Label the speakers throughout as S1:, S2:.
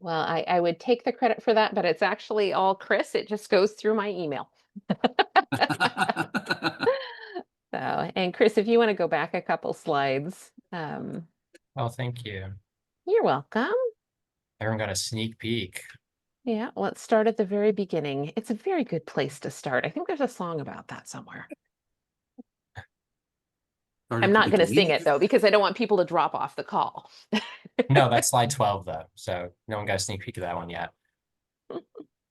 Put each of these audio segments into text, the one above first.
S1: Well, I would take the credit for that, but it's actually all Chris. It just goes through my email. So, and Chris, if you want to go back a couple slides,
S2: Oh, thank you.
S1: you're welcome.
S2: Everyone got a sneak peek.
S1: Yeah, let's start at the very beginning. It's a very good place to start. I think there's a song about that somewhere.
S3: Start
S1: I'm
S3: at the
S1: not going to sing
S3: beginning.
S1: it though, because I don't want people to drop off the call.
S2: No, that's slide 12 though. So no one got a sneak peek of that one yet.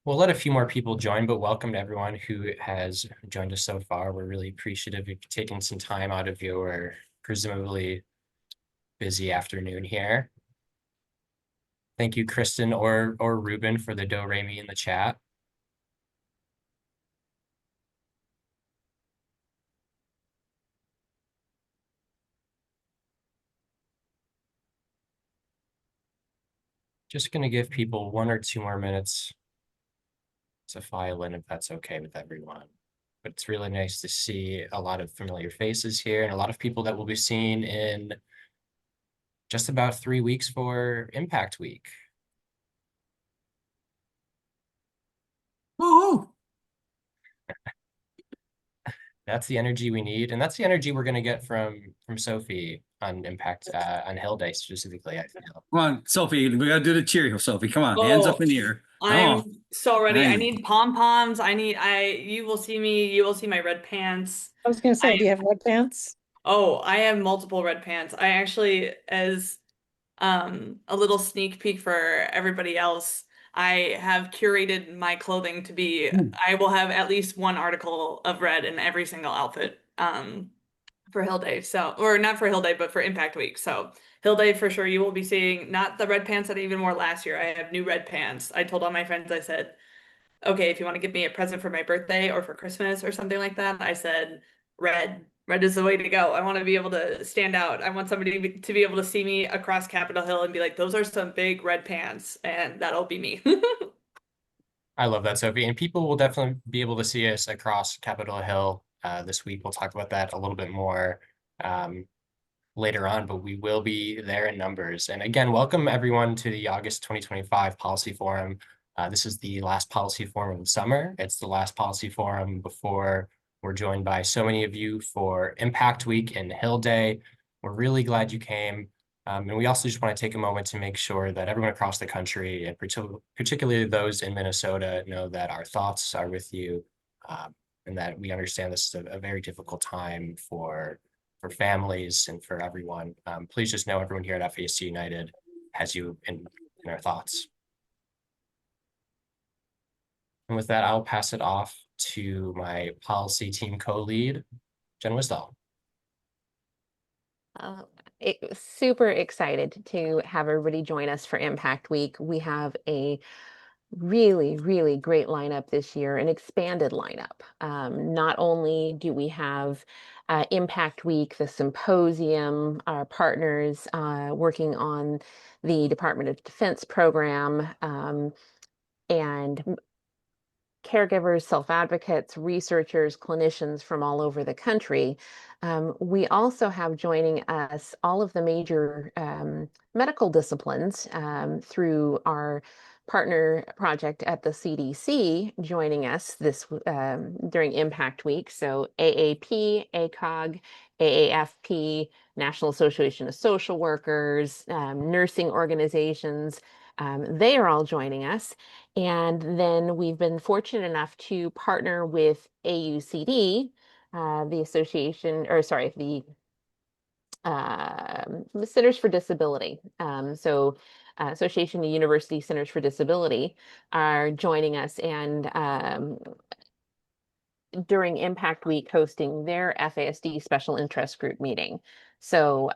S2: We'll let a few more people join, but welcome to everyone who has joined us so far. We're really appreciative of taking some time out of your presumably busy afternoon here. Thank you, Kristen or Ruben, for the do re mi in the chat. Just going to give people 1 or 2 more minutes to file in if that's okay with everyone. But it's really nice to see a lot of familiar faces here and a lot of people that we'll be seeing in just about 3 weeks for Impact Week.
S3: Woohoo!
S2: That's the energy we need, and that's the energy we're going to get from Sophie on Impact on Hill Day specifically, I feel.
S3: Come on, Sophie, we gotta do the cheer, Sophie. Come on, hands up in the air. Come
S4: I'm
S3: on.
S4: so ready. I
S3: Nice.
S4: need pom-poms. You will see me, you will see my red pants.
S5: I was gonna say, do you have red pants?
S4: Oh, I have multiple red pants. I actually, as a little sneak peek for everybody else, I have curated my clothing to be, I will have at least one article of red in every single outfit for Hill Day. So, or not for Hill Day, but for Impact Week. So Hill Day for sure, you will be seeing not the red pants that I even wore last year. I have new red pants. I told all my friends, I said, okay, if you want to give me a present for my birthday or for Christmas or something like that, I said, red. Red is the way to go. I want to be able to stand out. I want somebody to be able to see me across Capitol Hill and be like, those are some big red pants, and that'll be me.
S2: I love that, Sophie. And people will definitely be able to see us across Capitol Hill this week. We'll talk about that a little bit more later on, but we will be there in numbers. And again, welcome everyone to the August 2025 Policy Forum. This is the last policy forum of the summer. It's the last policy forum before we're joined by so many of you for Impact Week and Hill Day. We're really glad you came. And we also just want to take a moment to make sure that everyone across the country, and particularly those in Minnesota, know that our thoughts are with you, and that we understand this is a very difficult time for families and for everyone. Please just know everyone here at FASD United has you in our thoughts. And with that, I'll pass it off to my policy team co-lead, Jen Wisdahl.
S1: Super excited to have everybody join us for Impact Week. We have a really, really great lineup this year, an expanded lineup. Not only do we have Impact Week, the symposium, our partners working on the Department of Defense program, and caregivers, self-advocates, researchers, clinicians from all over the country. We also have joining us all of the major medical disciplines through our partner project at the CDC joining us this during Impact Week. So AAP, ACOG, AAFP, National Association of Social Workers, nursing organizations, they are all joining us. And then we've been fortunate enough to partner with AUCD, the association, or sorry, the Centers for Disability. Association of University Centers for Disability are joining us, and during Impact Week hosting their FASD special interest group meeting. So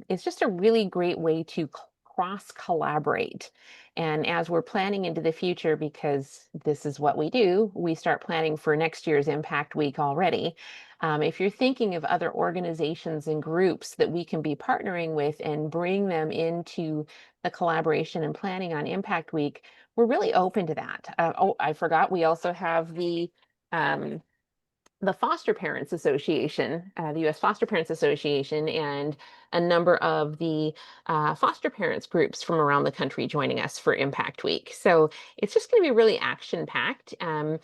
S1: it's just a really great way to cross collaborate. And as we're planning into the future, because this is what we do, we start planning for next year's Impact Week already. If you're thinking of other organizations and groups that we can be partnering with and bring them into the collaboration and planning on Impact Week, we're really open to that. Oh, I forgot, we also have the the Foster Parents Association, the U.S. Foster Parents Association, and a number of the foster parents groups from around the country joining us for Impact Week. So it's just going to be really action-packed, and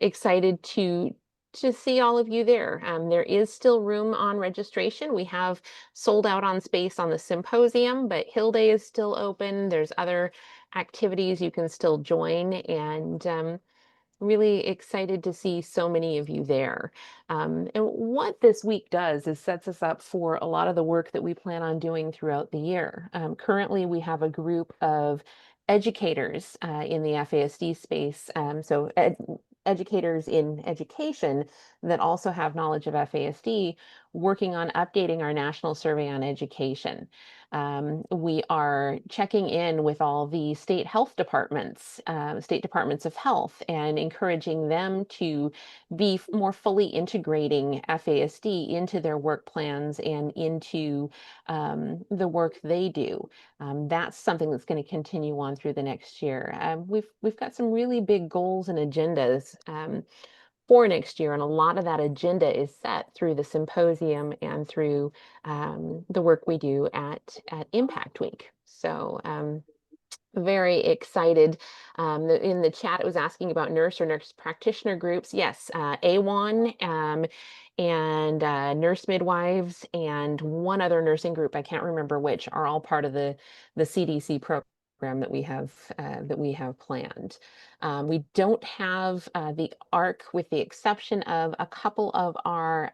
S1: excited to see all of you there. There is still room on registration. We have sold out on space on the symposium, but Hill Day is still open. There's other activities you can still join, and really excited to see so many of you there. And what this week does is sets us up for a lot of the work that we plan on doing throughout the year. Currently, we have a group of educators in the FASD space, educators in education that also have knowledge of FASD, working on updating our national survey on education. We are checking in with all the state health departments, state departments of health, and encouraging them to be more fully integrating FASD into their work plans and into the work they do. That's something that's going to continue on through the next year. We've got some really big goals and agendas for next year, and a lot of that agenda is set through the symposium and through the work we do at Impact Week. So very excited. In the chat, it was asking about nurse or nurse practitioner groups. Yes, AWON and nurse midwives and one other nursing group, I can't remember which, are all part of the CDC program that we have planned. We don't have the ARC, with the exception of a couple of our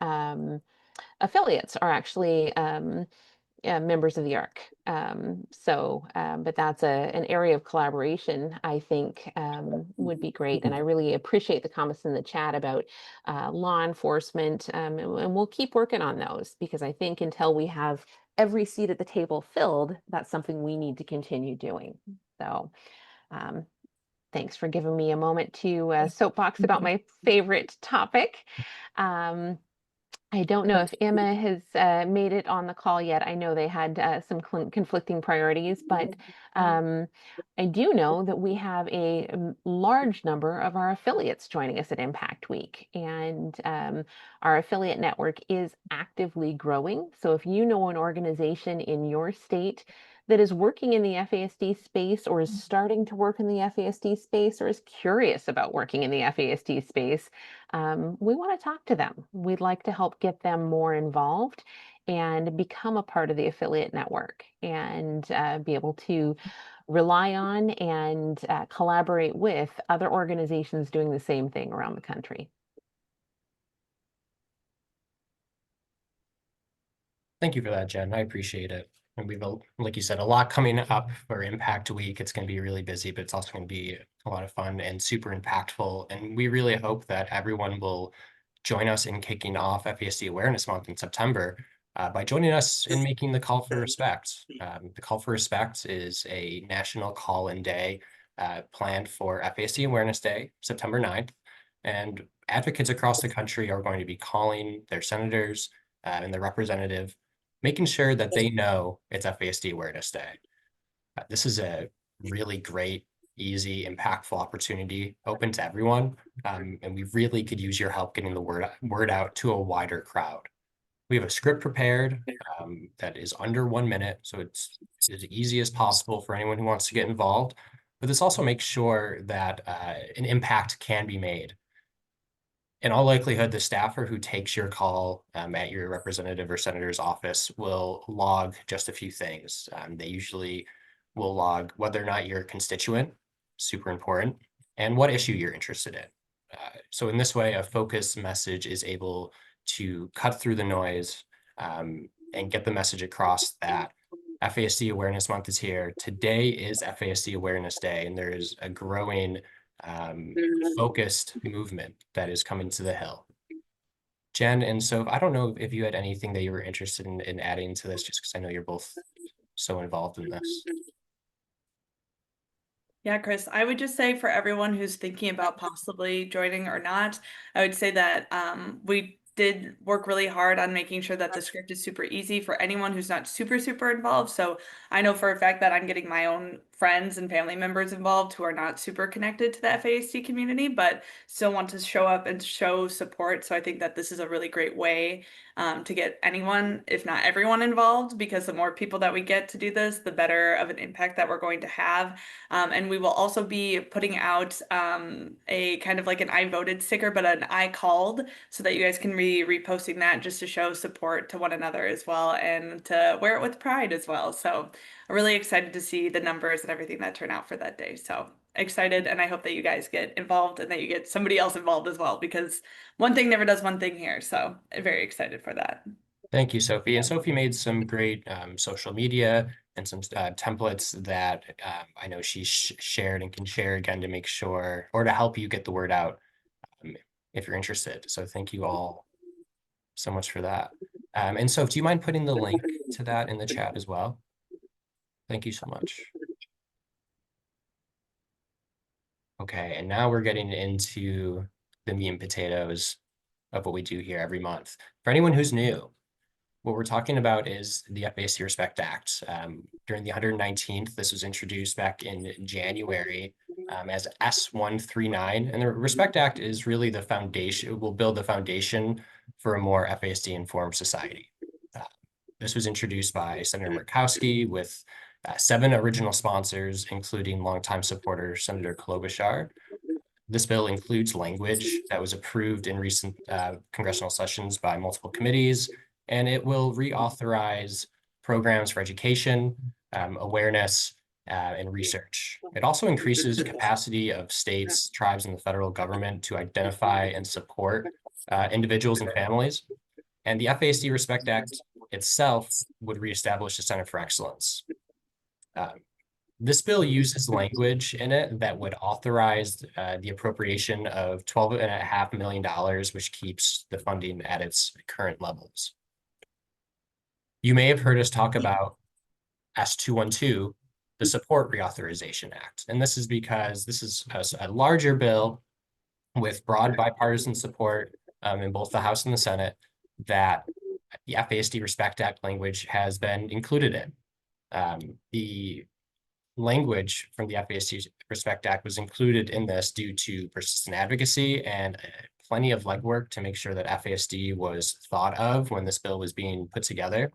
S1: affiliates are actually members of the ARC. But that's an area of collaboration I think would be great. And I really appreciate the comments in the chat about law enforcement. And we'll keep working on those, because I think until we have every seat at the table filled, that's something we need to continue doing. So thanks for giving me a moment to soapbox about my favorite topic. I don't know if Emma has made it on the call yet. I know they had some conflicting priorities, but I do know that we have a large number of our affiliates joining us at Impact Week, and our affiliate network is actively growing. So if you know an organization in your state that is working in the FASD space, or is starting to work in the FASD space, or is curious about working in the FASD space, we want to talk to them. We'd like to help get them more involved and become a part of the affiliate network, and be able to rely on and collaborate with other organizations doing the same thing around the country.
S2: Thank you for that, Jen. I appreciate it. And we've, like you said, a lot coming up for Impact Week. It's going to be really busy, but it's also going to be a lot of fun and super impactful. And we really hope that everyone will join us in kicking off FASD Awareness Month in September by joining us in making the Call for Respect. The Call for Respect is a national call-in day planned for FASD Awareness Day, September 9th. And advocates across the country are going to be calling their senators and their representative, making sure that they know it's FASD Awareness Day. This is a really great, easy, impactful opportunity open to everyone. And we really could use your help getting the word out to a wider crowd. We have a script prepared that is under 1 minute, so it's as easy as possible for anyone who wants to get involved. But this also makes sure that an impact can be made. In all likelihood, the staffer who takes your call at your representative or senator's office will log just a few things. They usually will log whether or not you're a constituent, super important, and what issue you're interested in. So in this way, a focused message is able to cut through the noise and get the message across that FASD Awareness Month is here. Today is FASD Awareness Day, and there is a growing focused movement that is coming to the Hill. Jen and Soph, I don't know if you had anything that you were interested in adding to this, just because I know you're both so involved in this.
S4: Yeah, Chris, I would just say for everyone who's thinking about possibly joining or not, I would say that we did work really hard on making sure that the script is super easy for anyone who's not super involved. So I know for a fact that I'm getting my own friends and family members involved who are not super connected to the FASD community, but still want to show up and show support. So I think that this is a really great way to get anyone, if not everyone, involved, because the more people that we get to do this, the better of an impact that we're going to have. And we will also be putting out a kind of like an I voted sticker, but an I called, so that you guys can be reposting that just to show support to one another as well and to wear it with pride as well. So I'm really excited to see the numbers and everything that turn out for that day. So excited, and I hope that you guys get involved and that you get somebody else involved as well, because one thing never does one thing here. So I'm very excited for that.
S2: Thank you, Sophie. And Sophie made some great social media and some templates that I know she shared and can share again to make sure, or to help you get the word out if you're interested. So thank you all so much for that. And so do you mind putting the link to that in the chat as well? Thank you so much. Okay, and now we're getting into the meat and potatoes of what we do here every month. For anyone who's new, what we're talking about is the FASD Respect Act. During the 119th, this was introduced back in January as S139. And the Respect Act is really the foundation. It will build the foundation for a more FASD-informed society. This was introduced by Senator Murkowski with 7 original sponsors, including longtime supporter Senator Klobuchar. This bill includes language that was approved in recent congressional sessions by multiple committees, and it will reauthorize programs for education, awareness, and research. It also increases capacity of states, tribes, and the federal government to identify and support individuals and families. And the FASD Respect Act itself would reestablish the Center for Excellence. This bill uses language in it that would authorize the appropriation of $12.5 million, which keeps the funding at its current levels. You may have heard us talk about S212, the Support Reauthorization Act. And this is because this is a larger bill with broad bipartisan support in both the House and the Senate that the FASD Respect Act language has been included in. The language from the FASD Respect Act was included in this due to persistent advocacy and plenty of legwork to make sure that FASD was thought of when this bill was being put together.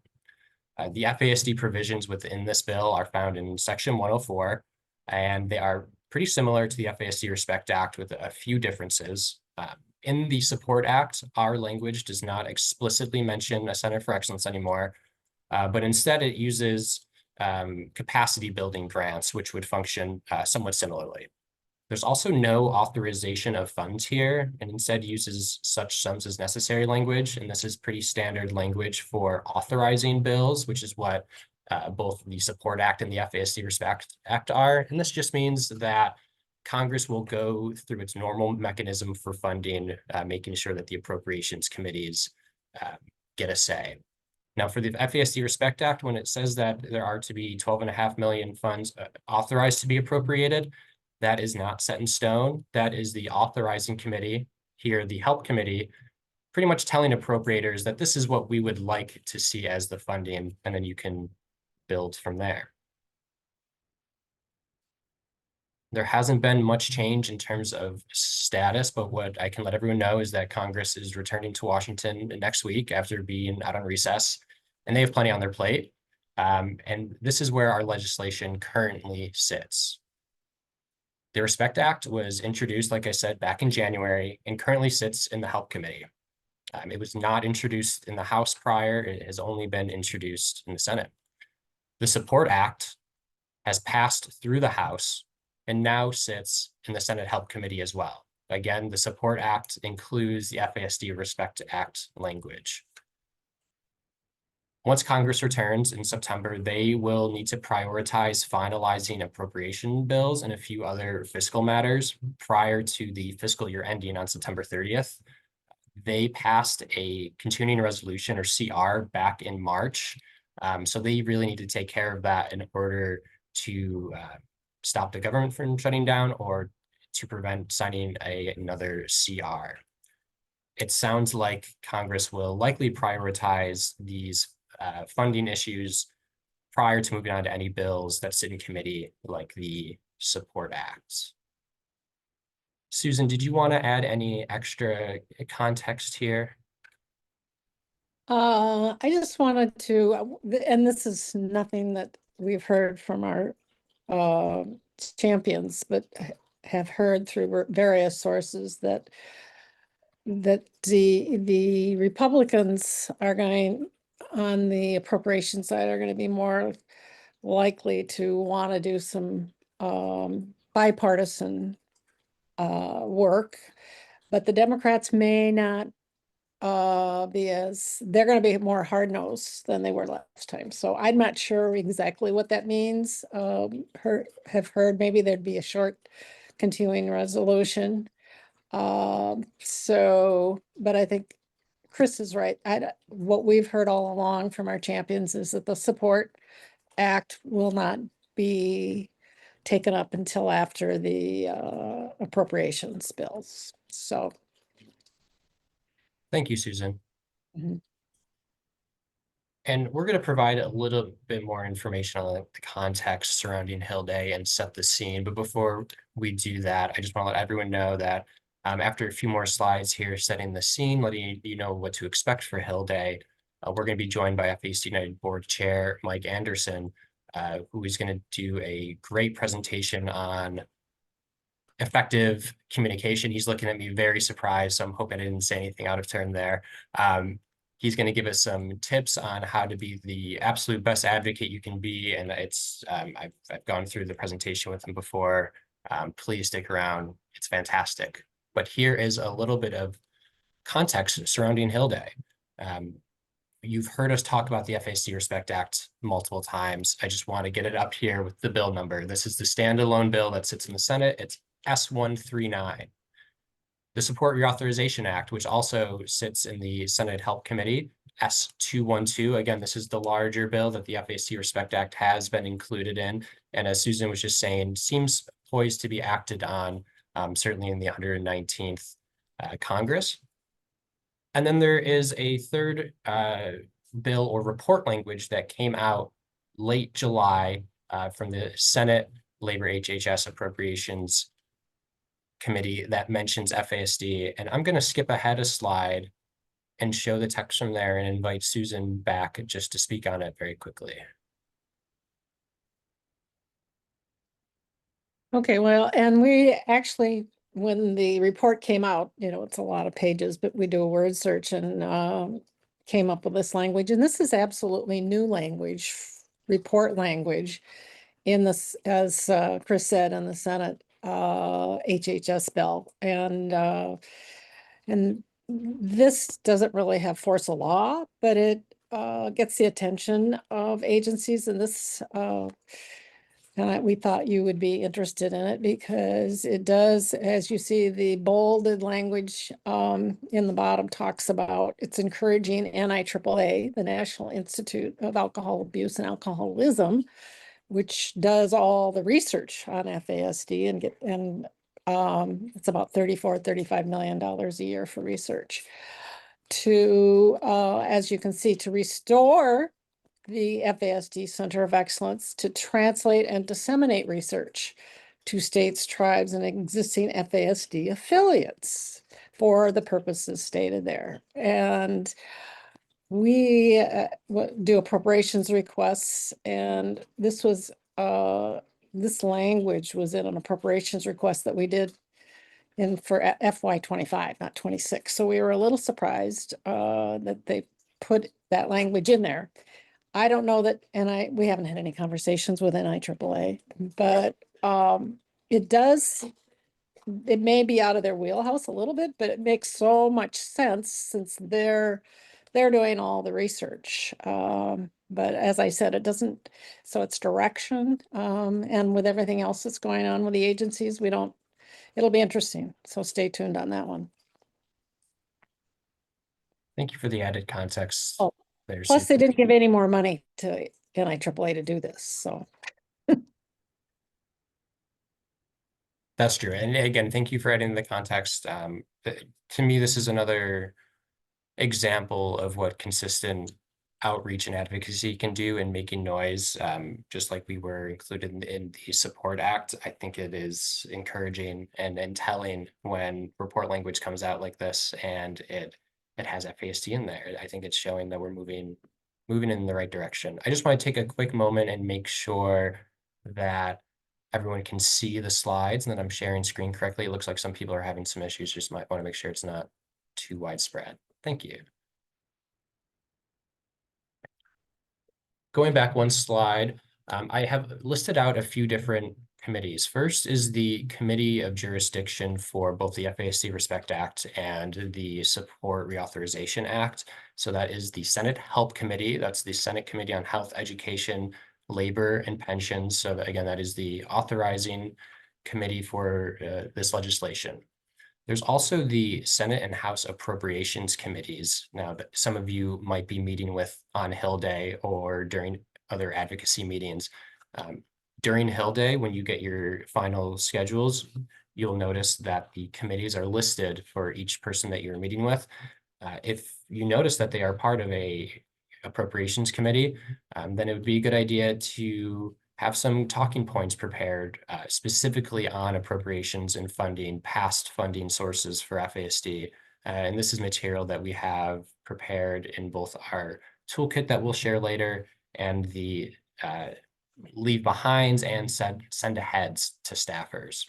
S2: The FASD provisions within this bill are found in Section 104, and they are pretty similar to the FASD Respect Act with a few differences. In the Support Act, our language does not explicitly mention a Center for Excellence anymore, but instead it uses capacity building grants, which would function somewhat similarly. There's also no authorization of funds here, and instead uses such sums as necessary language. And this is pretty standard language for authorizing bills, which is what both the Support Act and the FASD Respect Act are. And this just means that Congress will go through its normal mechanism for funding, making sure that the appropriations committees get a say. Now, for the FASD Respect Act, when it says that there are to be 12.5 million funds authorized to be appropriated, that is not set in stone. That is the authorizing committee, here the help committee, pretty much telling appropriators that this is what we would like to see as the funding, and then you can build from there. There hasn't been much change in terms of status, but what I can let everyone know is that Congress is returning to Washington next week after being out on recess, and they have plenty on their plate. And this is where our legislation currently sits. The Respect Act was introduced, like I said, back in January and currently sits in the Help Committee. It was not introduced in the House prior. It has only been introduced in the Senate. The Support Act has passed through the House and now sits in the Senate Help Committee as well. Again, the Support Act includes the FASD Respect Act language. Once Congress returns in September, they will need to prioritize finalizing appropriation bills and a few other fiscal matters prior to the fiscal year ending on September 30th. They passed a continuing resolution, or CR, back in March. So they really need to take care of that in order to stop the government from shutting down or to prevent signing another CR. it sounds like Congress will likely prioritize these funding issues prior to moving on to any bills that sit in committee, like the Support Acts. Susan, did you want to add any extra context here?
S5: I just wanted to, and this is nothing that we've heard from our champions, but have heard through various sources that the Republicans are going on the appropriation side are going to be more likely to want to do some bipartisan work, but the Democrats may not they're going to be more hard-nosed than they were last time. So I'm not sure exactly what that means. Have heard maybe there'd be a short continuing resolution. But I think Chris is right. What we've heard all along from our champions is that the Support Act will not be taken up until after the appropriations bills. So.
S2: Thank you, Susan.
S5: Mhm.
S2: And we're going to provide a little bit more information on the context surrounding Hill Day and set the scene. But before we do that, I just want to let everyone know that after a few more slides here setting the scene, letting you know what to expect for Hill Day, we're going to be joined by FASD United Board Chair Mike Anderson, who is going to do a great presentation on effective communication. He's looking at me very surprised, so I'm hoping I didn't say anything out of turn there. He's going to give us some tips on how to be the absolute best advocate you can be, and it's I've gone through the presentation with him before. Please stick around; it's fantastic. But here is a little bit of context surrounding Hill Day. You've heard us talk about the FASD Respect Act multiple times. I just want to get it up here with the bill number. This is the standalone bill that sits in the Senate. It's S139. The Support Reauthorization Act, which also sits in the Senate Help Committee, S212. Again, this is the larger bill that the FASD Respect Act has been included in. And as Susan was just saying, seems poised to be acted on, certainly in the 119th Congress. And then there is a third bill or report language that came out late July from the Senate Labor HHS Appropriations Committee that mentions FASD. And I'm going to skip ahead a slide and show the text from there and invite Susan back just to speak on it very quickly.
S5: Okay, well, and we actually, when the report came out, it's a lot of pages, but we do a word search and came up with this language. And this is absolutely new language, report language in this, as Chris said, in the Senate HHS bill. And this doesn't really have force of law, but it gets the attention of agencies, and this and we thought you would be interested in it because it does, as you see, the bolded language in the bottom talks about it's encouraging NIAAA, the National Institute of Alcohol Abuse and Alcoholism, which does all the research on FASD and it's about $35 million a year for research to, as you can see, to restore the FASD Center of Excellence to translate and disseminate research to states, tribes, and existing FASD affiliates for the purposes stated there. And we do appropriations requests, and this was this language was in an appropriations request that we did for FY25, not 26. So we were a little surprised that they put that language in there. I don't know that, and we haven't had any conversations with NIAAA, but it may be out of their wheelhouse a little bit, but it makes so much sense since they're doing all the research. But as I said, it doesn't, so it's direction. And with everything else that's going on with the agencies, it'll be interesting. So stay tuned on that one.
S2: Thank you for the added context.
S5: Oh,
S2: there,
S5: plus
S2: Susan.
S5: they didn't give any more money to NIAAA to do this, so.
S2: That's true. And again, thank you for adding the context. To me, this is another example of what consistent outreach and advocacy can do in making noise. Just like we were included in the Support Act, I think it is encouraging and telling when report language comes out like this and it has FASD in there. I think it's showing that we're moving in the right direction. I just want to take a quick moment and make sure that everyone can see the slides and that I'm sharing screen correctly. It looks like some people are having some issues. Just might want to make sure it's not too widespread. Thank you. Going back one slide, I have listed out a few different committees. First is the Committee of Jurisdiction for both the FASD Respect Act and the Support Reauthorization Act. So that is the Senate Help Committee. That's the Senate Committee on Health, Education, Labor, and Pensions. So that, again, that is the authorizing committee for this legislation. There's also the Senate and House Appropriations Committees now that some of you might be meeting with on Hill Day or during other advocacy meetings. During Hill Day, when you get your final schedules, you'll notice that the committees are listed for each person that you're meeting with. If you notice that they are part of a appropriations committee, then it would be a good idea to have some talking points prepared specifically on appropriations and funding, past funding sources for FASD. And this is material that we have prepared in both our toolkit that we'll share later and the leave behinds and send aheads to staffers.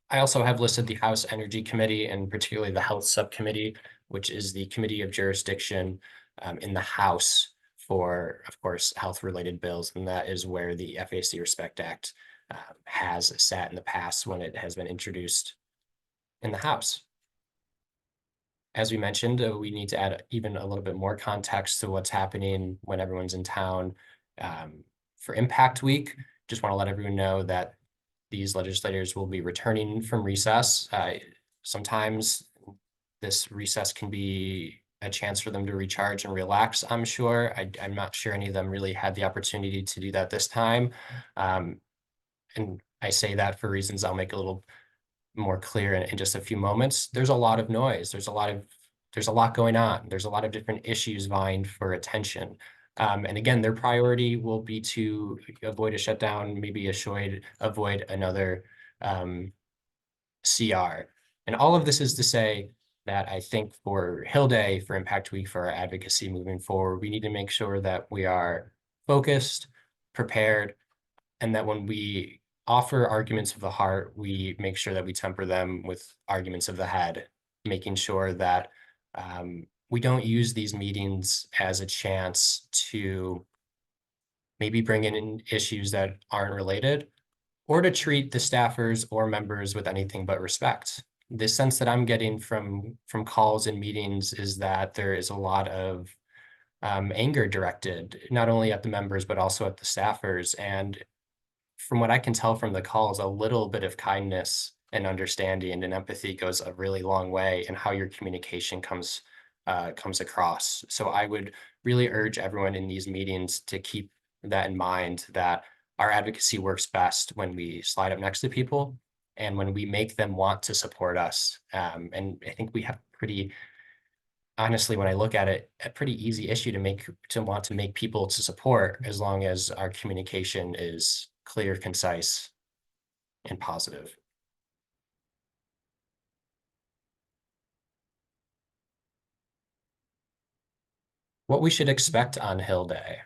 S2: I also have listed the House Energy Committee and particularly the Health Subcommittee, which is the Committee of Jurisdiction in the House for, of course, health-related bills, and that is where the FASD Respect Act has sat in the past when it has been introduced in the House. As we mentioned, we need to add even a little bit more context to what's happening when everyone's in town. For Impact Week, just want to let everyone know that these legislators will be returning from recess. Sometimes this recess can be a chance for them to recharge and relax, I'm sure. I'm not sure any of them really had the opportunity to do that this time. And I say that for reasons I'll make a little more clear in just a few moments. There's a lot of noise. There's a lot going on. There's a lot of different issues vying for attention. And again, their priority will be to avoid a shutdown, maybe avoid another CR. And all of this is to say that I think for Hill Day, for Impact Week, for our advocacy moving forward, we need to make sure that we are focused, prepared, and that when we offer arguments of the heart, we make sure that we temper them with arguments of the head, making sure that we don't use these meetings as a chance to maybe bring in issues that aren't related, or to treat the staffers or members with anything but respect. The sense that I'm getting from calls and meetings is that there is a lot of anger directed, not only at the members, but also at the staffers. And from what I can tell from the calls, a little bit of kindness and understanding and empathy goes a really long way in how your communication comes across. So I would really urge everyone in these meetings to keep that in mind, that our advocacy works best when we slide up next to people and when we make them want to support us. And I think we have honestly, when I look at it, a pretty easy issue to want to make people to support, as long as our communication is clear, concise, and positive. What we should expect on Hill Day.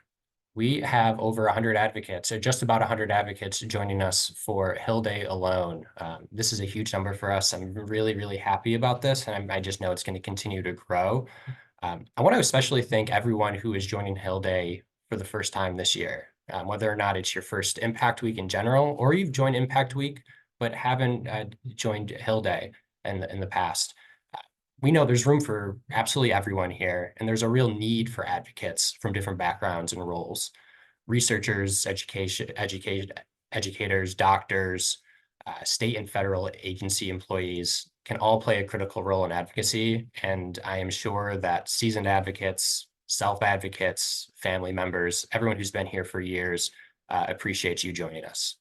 S2: We have over 100 advocates, or just about 100 advocates joining us for Hill Day alone. This is a huge number for us. I'm really, really happy about this, and I just know it's going to continue to grow. I want to especially thank everyone who is joining Hill Day for the first time this year, whether or not it's your first Impact Week in general, or you've joined Impact Week but haven't joined Hill Day in the past. We know there's room for absolutely everyone here, and there's a real need for advocates from different backgrounds and roles. Researchers, educators, doctors, state and federal agency employees can all play a critical role in advocacy, and I am sure that seasoned advocates, self-advocates, family members, everyone who's been here for years appreciates you joining us.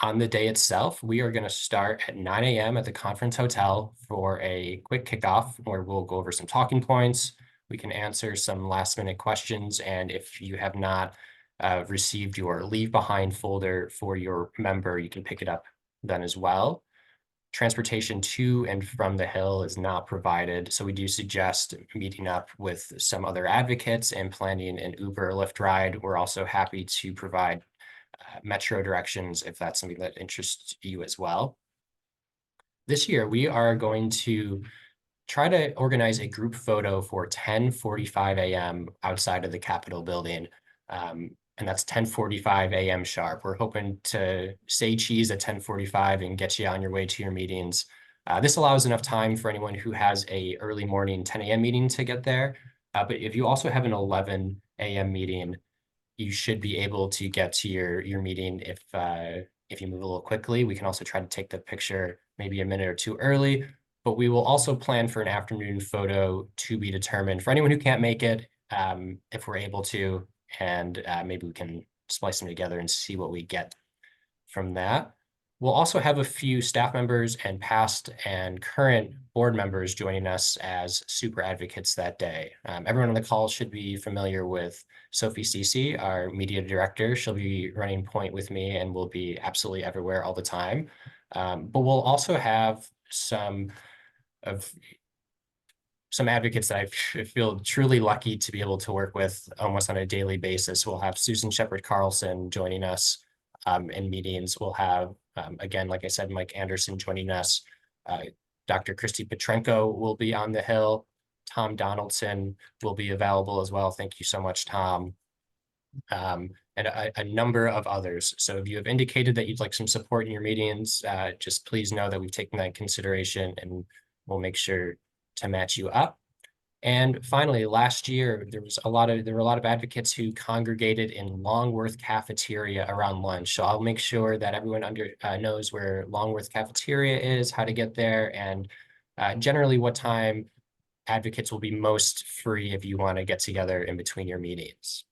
S2: On the day itself, we are going to start at 9 a.m. at the conference hotel for a quick kickoff where we'll go over some talking points. We can answer some last minute questions. And if you have not received your leave behind folder for your member, you can pick it up then as well. Transportation to and from the Hill is not provided, so we do suggest meeting up with some other advocates and planning an Uber or Lyft ride. We're also happy to provide metro directions if that's something that interests you as well. This year, we are going to try to organize a group photo for 10:45 a.m. outside of the Capitol building. And that's 10:45 a.m. sharp. We're hoping to say cheese at 10:45 and get you on your way to your meetings. This allows enough time for anyone who has a early morning 10 a.m. meeting to get there. But if you also have an 11 a.m. meeting, you should be able to get to your meeting if you move a little quickly. We can also try to take the picture maybe a minute or two early, but we will also plan for an afternoon photo to be determined for anyone who can't make it, if we're able to, and maybe we can splice them together and see what we get from that. We'll also have a few staff members and past and current board members joining us as super advocates that day. Everyone on the call should be familiar with Sophie Cece, our media director. She'll be running point with me and will be absolutely everywhere all the time. But we'll also have some advocates that I feel truly lucky to be able to work with almost on a daily basis. We'll have Susan Shepard Carlson joining us in meetings. We'll have, again, like I said, Mike Anderson joining us. Dr. Christy Petrenko will be on the Hill. Tom Donaldson will be available as well. Thank you so much, Tom. And a number of others. So if you have indicated that you'd like some support in your meetings, just please know that we've taken that in consideration and we'll make sure to match you up. And finally, last year, there were a lot of advocates who congregated in Longworth Cafeteria around lunch. So I'll make sure that everyone knows where Longworth Cafeteria is, how to get there, and generally what time advocates will be most free if you want to get together in between your meetings.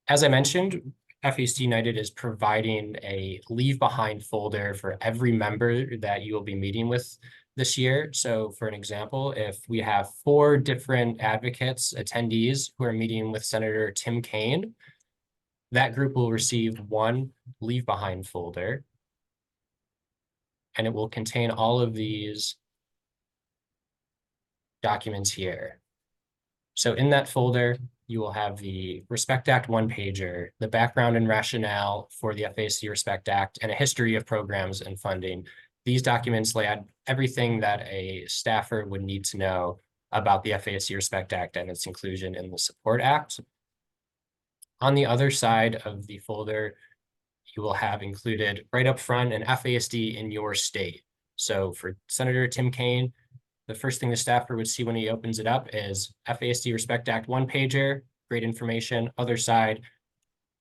S2: As I mentioned, FASD United is providing a leave behind folder for every member that you will be meeting with this year. So for an example, if we have 4 different advocates, attendees who are meeting with Senator Tim Kaine, that group will receive 1 leave behind folder. And it will contain all of these documents here. So in that folder, you will have the Respect Act 1-pager, the background and rationale for the FASD Respect Act, and a history of programs and funding. These documents lay out everything that a staffer would need to know about the FASD Respect Act and its inclusion in the Support Act. On the other side of the folder, you will have included right up front an FASD in your state. So for Senator Tim Kaine, the first thing the staffer would see when he opens it up is FASD Respect Act 1-pager, great information. Other side,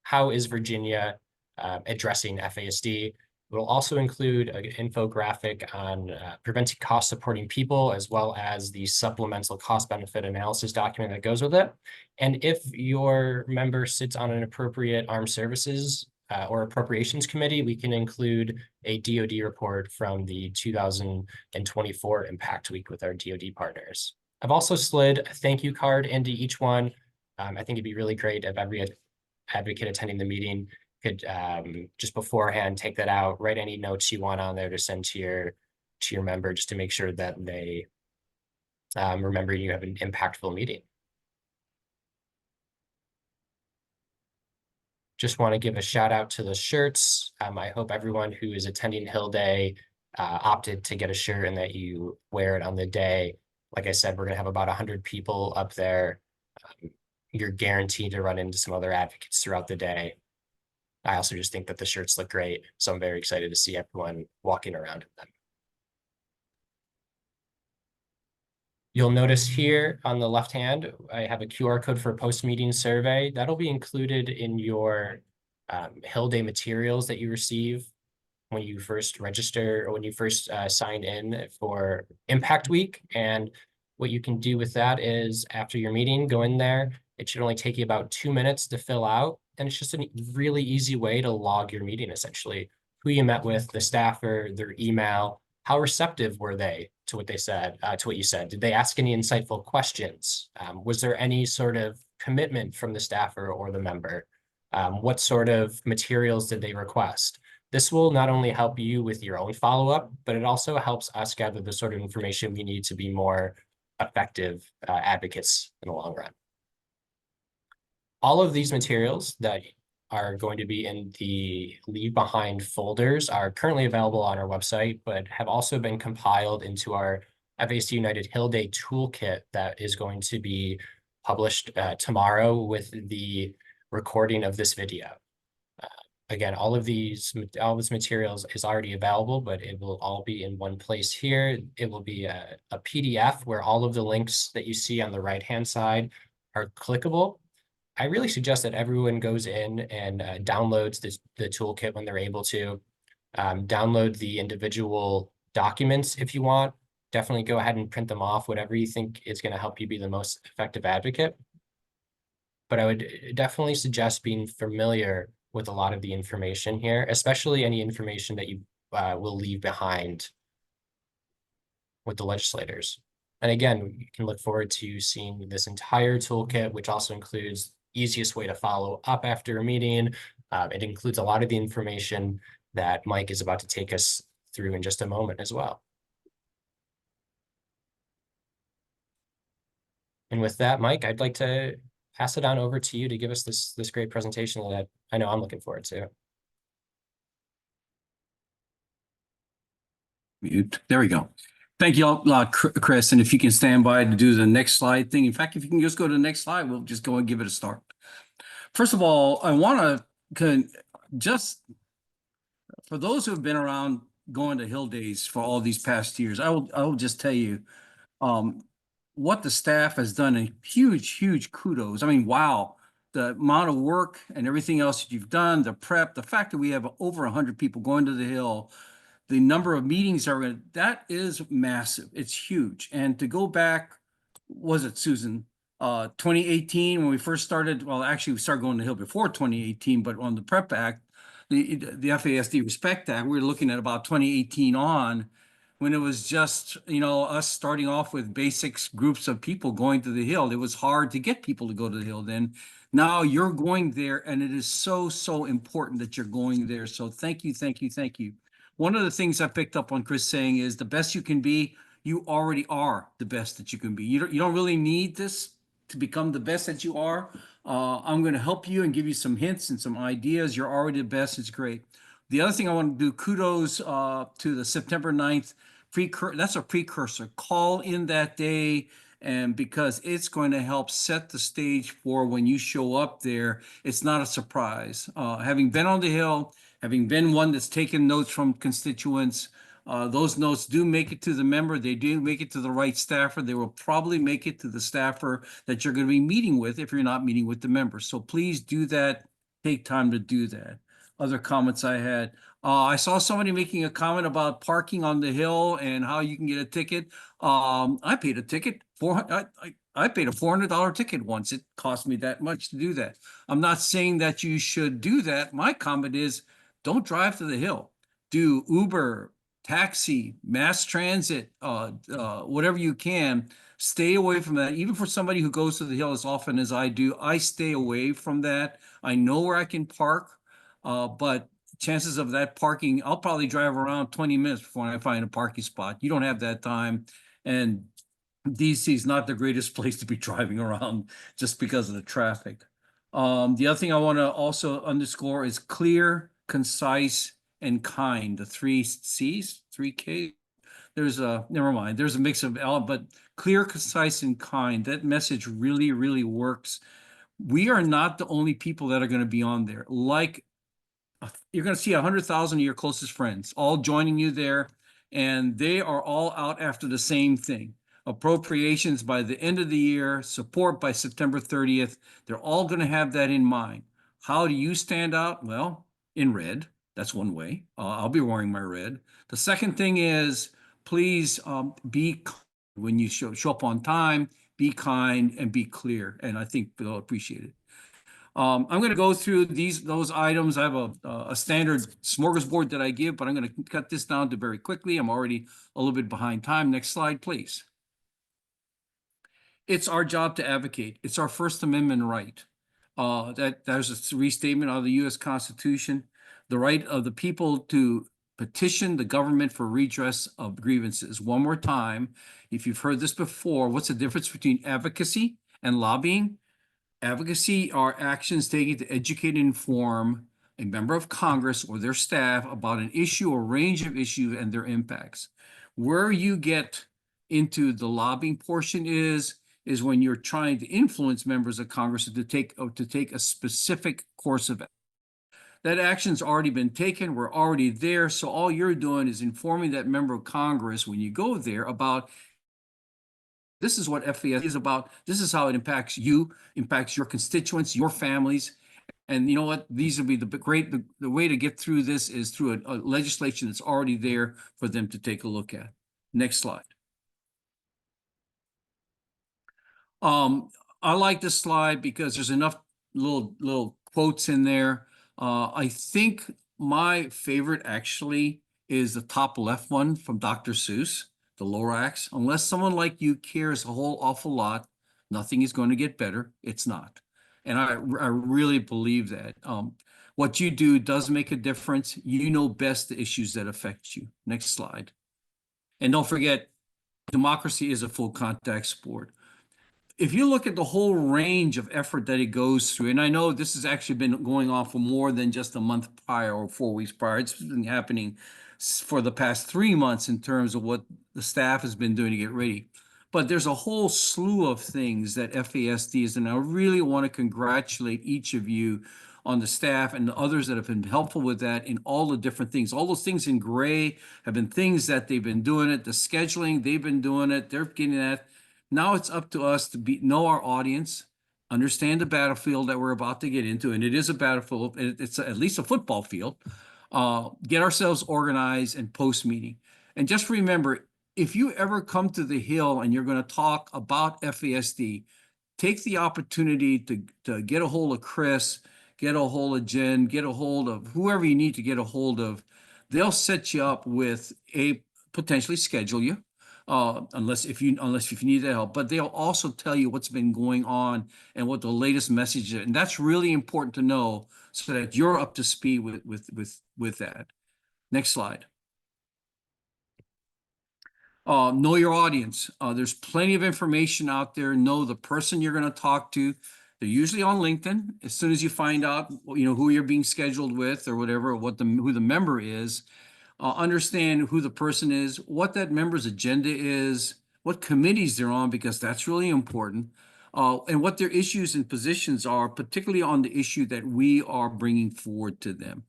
S2: how is Virginia addressing FASD? It will also include an infographic on preventing cost supporting people, as well as the supplemental cost benefit analysis document that goes with it. And if your member sits on an appropriate armed services or appropriations committee, we can include a DoD report from the 2024 Impact Week with our DoD partners. I've also slid a thank you card into each one. I think it'd be really great if every advocate attending the meeting could just beforehand take that out, write any notes you want on there to send to your member, just to make sure that they remember you have an impactful meeting. Just want to give a shout out to the shirts. I hope everyone who is attending Hill Day opted to get a shirt and that you wear it on the day. Like I said, we're going to have about 100 people up there. You're guaranteed to run into some other advocates throughout the day. I also just think that the shirts look great, so I'm very excited to see everyone walking around in them. You'll notice here on the left hand, I have a QR code for a post-meeting survey. That'll be included in your Hill Day materials that you receive when you first register or when you first sign in for Impact Week. And what you can do with that is after your meeting, go in there It should only take you about 2 minutes to fill out, and it's just a really easy way to log your meeting, essentially. Who you met with, the staffer, their email, how receptive were they to what they said, to what you said? Did they ask any insightful questions? Was there any sort of commitment from the staffer or the member? What sort of materials did they request? This will not only help you with your own follow-up, but it also helps us gather the sort of information we need to be more effective advocates in the long run. All of these materials that are going to be in the Leave Behind folders are currently available on our website, but have also been compiled into our FASD United Hill Day toolkit that is going to be published tomorrow with the recording of this video. Again, all this materials is already available, but it will all be in one place here. It will be a PDF where all of the links that you see on the right-hand side are clickable. I really suggest that everyone goes in and downloads the toolkit when they're able to. Download the individual documents if you want. Definitely go ahead and print them off, whatever you think is going to help you be the most effective advocate. But I would definitely suggest being familiar with a lot of the information here, especially any information that you will leave behind with the legislators. And again, you can look forward to seeing this entire toolkit, which also includes easiest way to follow up after a meeting. It includes a lot of the information that Mike is about to take us through in just a moment as well. And with that, Mike, I'd like to pass it on over to you to give us this great presentation that I know I'm looking forward to.
S3: Mute. There we go. Thank you all, Chris. And if you can stand by to do the next slide thing. In fact, if you can just go to the next slide, we'll just go and give it a start. First of all, I want to just, for those who have been around going to Hill Days for all these past years, I will just tell you what the staff has done. A huge kudos. I mean, wow, the amount of work and everything else that you've done, the prep, the fact that we have over 100 people going to the Hill, the number of meetings that is massive. It's huge. And to go back, was it Susan, 2018 when we first started? Well, actually we started going to Hill before 2018, but on the PrEP Act, the FASD Respect Act, we were looking at about 2018 on, when it was just, us starting off with basics groups of people going to the Hill. It was hard to get people to go to the Hill then. Now you're going there, and it is so important that you're going there. So thank you. One of the things I picked up on Chris saying is the best you can be, you already are the best that you can be. You don't really need this to become the best that you are. I'm going to help you and give you some hints and some ideas. You're already the best. It's great. The other thing I want to do, kudos to the September 9th that's a precursor. Call in that day, and because it's going to help set the stage for when you show up there, it's not a surprise. Having been on the Hill, having been one that's taken notes from constituents, those notes do make it to the member. They do make it to the right staffer. They will probably make it to the staffer that you're going to be meeting with if you're not meeting with the member. So please do that. Take time to do that. Other comments I had. I saw somebody making a comment about parking on the Hill and how you can get a ticket. I paid a ticket. I paid a $400 ticket once. It cost me that much to do that. I'm not saying that you should do that. My comment is, don't drive to the Hill. Do Uber, taxi, mass transit, whatever you can. Stay away from that. Even for somebody who goes to the Hill as often as I do, I stay away from that. I know where I can park, but chances of that parking, I'll probably drive around 20 minutes before I find a parking spot. You don't have that time. And DC is not the greatest place to be driving around just because of the traffic. The other thing I want to also underscore is clear, concise, and kind. The 3 C's, 3 K. Never mind. There's a mix of L, but clear, concise, and kind. That message really works. We are not the only people that are going to be on there. Like, you're going to see 100,000 of your closest friends all joining you there, and they are all out after the same thing. Appropriations by the end of the year, support by September 30th. They're all going to have that in mind. How do you stand out? Well, in red. That's one way. I'll be wearing my red. The second thing is, please be when you show up on time. be kind, and be clear. And I think they'll appreciate it. I'm going to go through those items. I have a standard smorgasbord that I give, but I'm going to cut this down to very quickly. I'm already a little bit behind time. Next slide, please. It's our job to advocate. It's our First Amendment right. There's a restatement of the U.S. Constitution, the right of the people to petition the government for redress of grievances. One more time, if you've heard this before, what's the difference between advocacy and lobbying? Advocacy are actions taken to educate and inform a member of Congress or their staff about an issue or range of issues and their impacts. Where you get into the lobbying portion is when you're trying to influence members of Congress to take a specific course of action. That action's already been taken. We're already there. So all you're doing is informing that member of Congress when you go there about this is what FASD is about. This is how it impacts you, impacts your constituents, your families. And you know what? These will be the way to get through this is through a legislation that's already there for them to take a look at. Next slide. I like this slide because there's enough little quotes in there. I think my favorite actually is the top left one from Dr. Seuss, the Lorax. Unless someone like you cares a whole awful lot, nothing is going to get better. It's not. And I really believe that. What you do does make a difference. You know best the issues that affect you. Next slide. And don't forget, democracy is a full contact sport. If you look at the whole range of effort that it goes through, and I know this has actually been going on for more than just a month prior or 4 weeks prior, it's been happening for the past 3 months in terms of what the staff has been doing to get ready. But there's a whole slew of things that FASD is, and I really want to congratulate each of you on the staff and the others that have been helpful with that in all the different things. All those things in gray have been things that they've been doing it. The scheduling, they've been doing it. They're getting that. Now it's up to us to know our audience, understand the battlefield that we're about to get into, and it is a battlefield. It's at least a football field. Get ourselves organized and post meeting. And just remember, if you ever come to the Hill and you're going to talk about FASD, take the opportunity to get a hold of Chris, get a hold of Jen, get a hold of whoever you need to get a hold of. They'll set you up with potentially schedule you. Unless if you need that help, but they'll also tell you what's been going on and what the latest message is, and that's really important to know so that you're up to speed with that. Next slide. Know your audience. There's plenty of information out there. Know the person you're going to talk to. They're usually on LinkedIn. As soon as you find out, who you're being scheduled with or whatever, who the member is. Understand who the person is, what that member's agenda is, what committees they're on, because that's really important, and what their issues and positions are, particularly on the issue that we are bringing forward to them.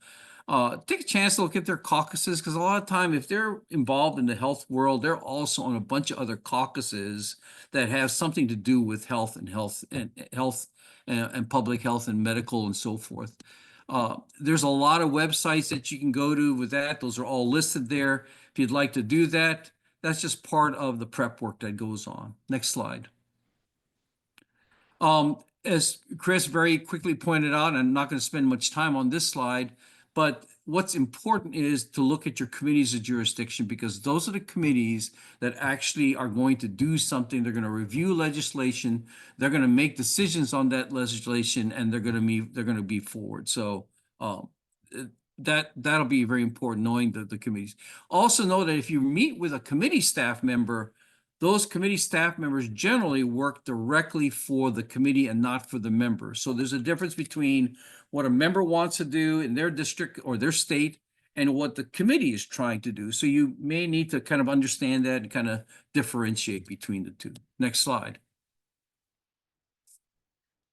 S3: Take a chance to look at their caucuses, because a lot of time, if they're involved in the health world, they're also on a bunch of other caucuses that have something to do with health and public health and medical and so forth. There's a lot of websites that you can go to with that. Those are all listed there. If you'd like to do that, that's just part of the prep work that goes on. Next slide. As Chris very quickly pointed out, and I'm not going to spend much time on this slide, but what's important is to look at your committees of jurisdiction, because those are the committees that actually are going to do something. They're going to review legislation. They're going to make decisions on that legislation, and they're going to be forward. So that'll be very important, knowing the committees. Also know that if you meet with a committee staff member, those committee staff members generally work directly for the committee and not for the member. So there's a difference between what a member wants to do in their district or their state and what the committee is trying to do. So you may need to kind of understand that and kind of differentiate between the two. Next slide.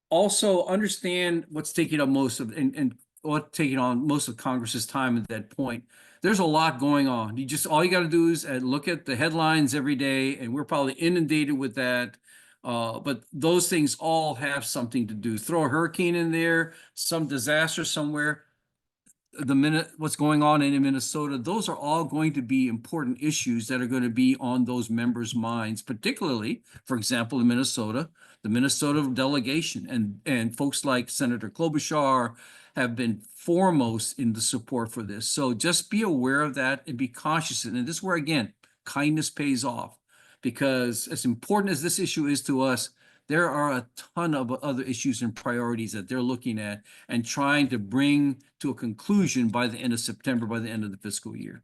S3: Also understand what's taking up most of and what's taking on most of Congress's time at that point. There's a lot going on. All you got to do is look at the headlines every day, and we're probably inundated with that. But those things all have something to do. Throw a hurricane in there, some disaster somewhere. what's going on in Minnesota, those are all going to be important issues that are going to be on those members' minds, particularly, for example, in Minnesota, the Minnesota delegation and folks like Senator Klobuchar have been foremost in the support for this. So just be aware of that and be cautious. And this is where, again, kindness pays off, because as important as this issue is to us, there are a ton of other issues and priorities that they're looking at and trying to bring to a conclusion by the end of September, by the end of the fiscal year.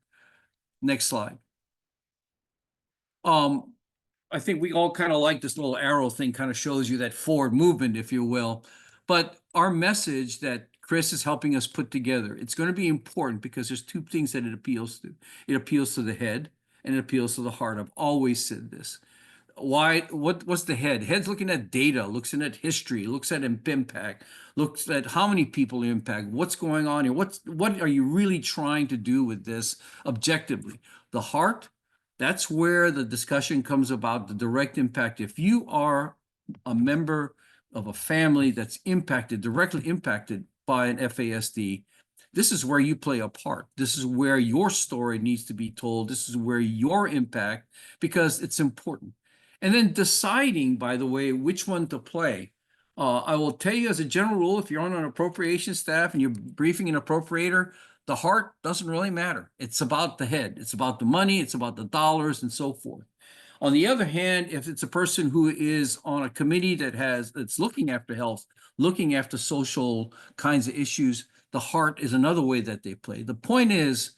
S3: Next slide. I think we all kind of like this little arrow thing, kind of shows you that forward movement, if you will. But our message that Chris is helping us put together, it's going to be important because there's two things that it appeals to. It appeals to the head and it appeals to the heart. I've always said this. What's the head? Head's looking at data, looks at history, looks at impact, looks at how many people impact, what's going on here, what are you really trying to do with this objectively? The heart, that's where the discussion comes about the direct impact. If you are a member of a family that's directly impacted by an FASD, this is where you play a part. This is where your story needs to be told. This is where your impact, because it's important. And then deciding, by the way, which one to play. I will tell you as a general rule, if you're on an appropriation staff and you're briefing an appropriator, the heart doesn't really matter. It's about the head. It's about the money. It's about the dollars and so forth. On the other hand, if it's a person who is on a committee that's looking after health, looking after social kinds of issues, the heart is another way that they play. The point is,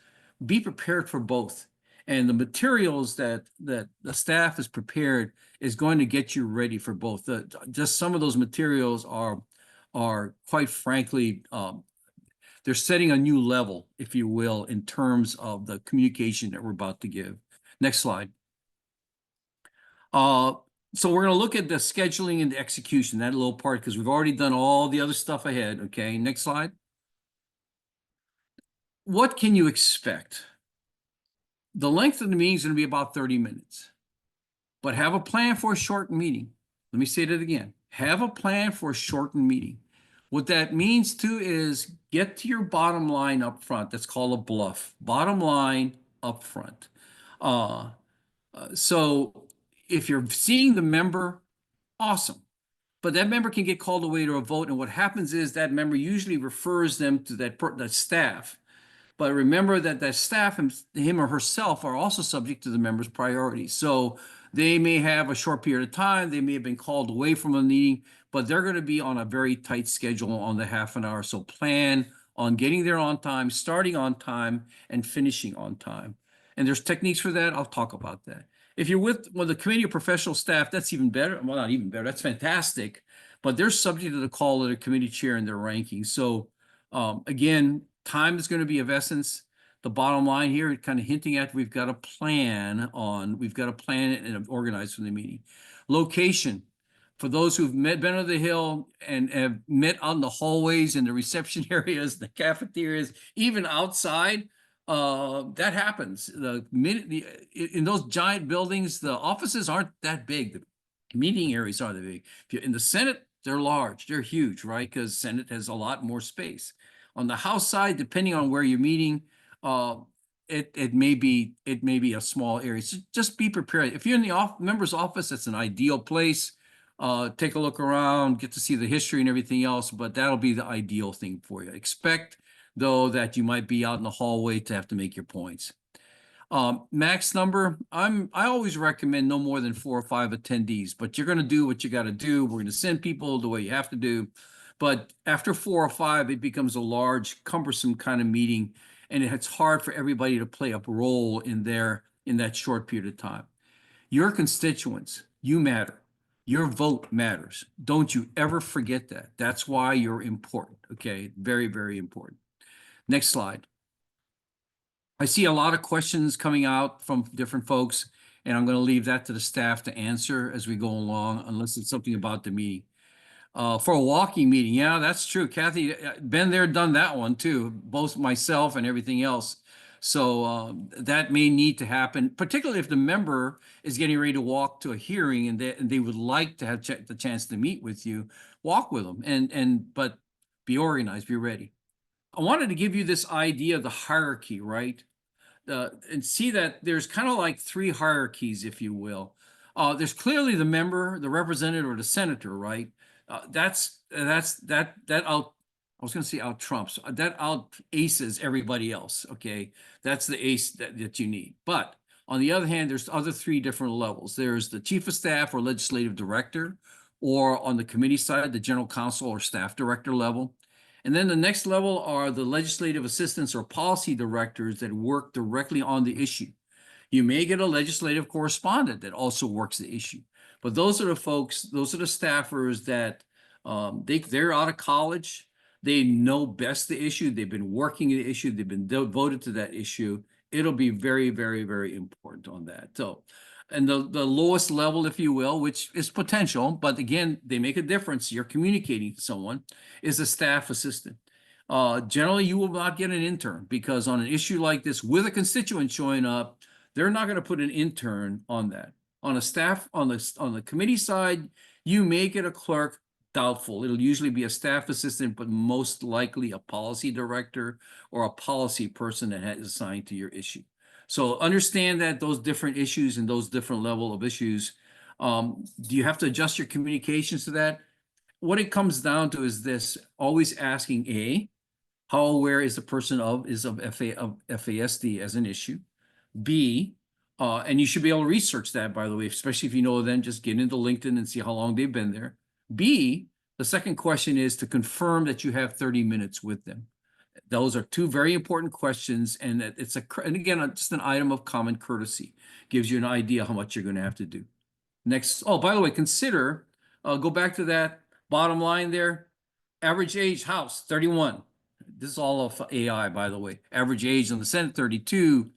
S3: be prepared for both. And the materials that the staff is prepared is going to get you ready for both. Just some of those materials are quite frankly, they're setting a new level, if you will, in terms of the communication that we're about to give. Next slide. So we're going to look at the scheduling and the execution, that little part, because we've already done all the other stuff ahead. Okay, next slide. What can you expect? The length of the meeting is going to be about 30 minutes, but have a plan for a shortened meeting. Let me say that again. Have a plan for a shortened meeting. What that means too is get to your bottom line up front. That's called a bluff. Bottom line up front. So if you're seeing the member, awesome. But that member can get called away to a vote, and what happens is that member usually refers them to that staff. But remember that staff, him or herself, are also subject to the member's priorities. So they may have a short period of time, they may have been called away from a meeting, but they're going to be on a very tight schedule on the half an hour. So plan on getting there on time, starting on time, and finishing on time. And there's techniques for that. I'll talk about that. If you're with the committee of professional staff, that's even better. Well, not even better. That's fantastic. But they're subject to the call of the committee chair and their rankings. So again, time is going to be of essence. The bottom line here, kind of hinting at, we've got a plan and organized for the meeting. Location. For those who've been on the Hill and have met on the hallways and the reception areas, the cafeterias, even outside, that happens. In those giant buildings, the offices aren't that big. The meeting areas aren't that big. If you're in the Senate, they're large, they're huge, right? Because Senate has a lot more space. On the House side, depending on where you're meeting, it may be a small area. So just be prepared. If you're in the member's office, that's an ideal place. Take a look around, get to see the history and everything else, but that'll be the ideal thing for you. Expect, though, that you might be out in the hallway to have to make your points. Max number, I always recommend no more than 4 or 5 attendees, but you're going to do what you got to do. We're going to send people the way you have to do. But after 4 or 5, it becomes a large, cumbersome kind of meeting, and it's hard for everybody to play a role in that short period of time. Your constituents, you matter. Your vote matters. Don't you ever forget that. That's why you're important. Okay, very, very important. Next slide. I see a lot of questions coming out from different folks, and I'm going to leave that to the staff to answer as we go along, unless it's something about the meeting. For a walking meeting, yeah, that's true. Kathy, been there, done that one too, both myself and everything else. So that may need to happen, particularly if the member is getting ready to walk to a hearing and they would like to have the chance to meet with you. Walk with them, but be organized, be ready. I wanted to give you this idea of the hierarchy, right? And see that there's kind of like three hierarchies, if you will. There's clearly the member, the representative, or the senator, right? That out. I was going to say out trumps. That out aces everybody else. Okay, that's the ace that you need. But on the other hand, there's other three different levels. There's the chief of staff or legislative director, or on the committee side, the general counsel or staff director level. And then the next level are the legislative assistants or policy directors that work directly on the issue. You may get a legislative correspondent that also works the issue. But those are the folks, those are the staffers that they're out of college. They know best the issue. They've been working the issue. They've been devoted to that issue. It'll be very, very, very important on that. So, and the lowest level, if you will, which is potential, but again, they make a difference. You're communicating to someone, is a staff assistant. Generally, you will not get an intern because on an issue like this, with a constituent showing up, they're not going to put an intern on that. On a staff, on the committee side, you may get a clerk, doubtful. It'll usually be a staff assistant, but most likely a policy director or a policy person that is assigned to your issue. So understand that those different issues and those different level of issues, do you have to adjust your communications to that? What it comes down to is this: always asking A, how aware is the person of FASD as an issue? B, and you should be able to research that, by the way, especially if you know them, just get into LinkedIn and see how long they've been there. B, the second question is to confirm that you have 30 minutes with them. Those are two very important questions, and and again, just an item of common courtesy. Gives you an idea how much you're going to have to do. Next, oh, by the way, consider, go back to that bottom line there. Average age house, 31. This is all of AI, by the way. Average age on the Senate, 32.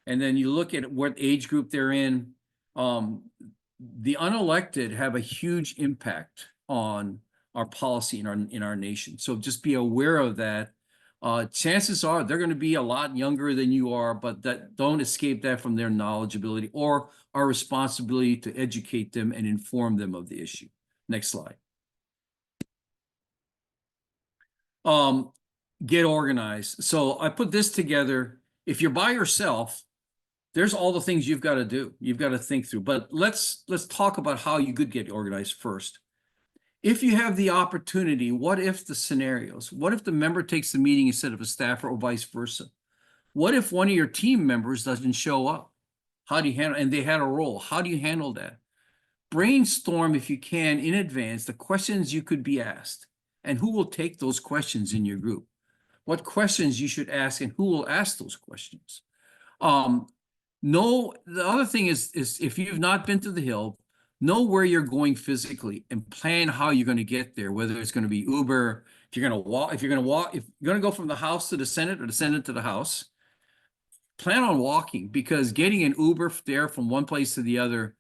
S3: And then you look at what age group they're in. The unelected have a huge impact on our policy in our nation. So just be aware of that. Chances are they're going to be a lot younger than you are, but that don't escape that from their knowledgeability or our responsibility to educate them and inform them of the issue. Next slide. Get organized. So I put this together. If you're by yourself, there's all the things you've got to do. You've got to think through. But let's talk about how you could get organized first. If you have the opportunity, what if the scenarios? What if the member takes the meeting instead of a staffer or vice versa? What if one of your team members doesn't show up? How do you handle, and they had a role, how do you handle that? Brainstorm, if you can, in advance, the questions you could be asked and who will take those questions in your group. What questions you should ask and who will ask those questions. The other thing is if you've not been to the Hill, know where you're going physically and plan how you're going to get there, whether it's going to be Uber, if you're going to go from the House to the Senate or the Senate to the House, plan on walking, because getting an Uber there from one place to the other,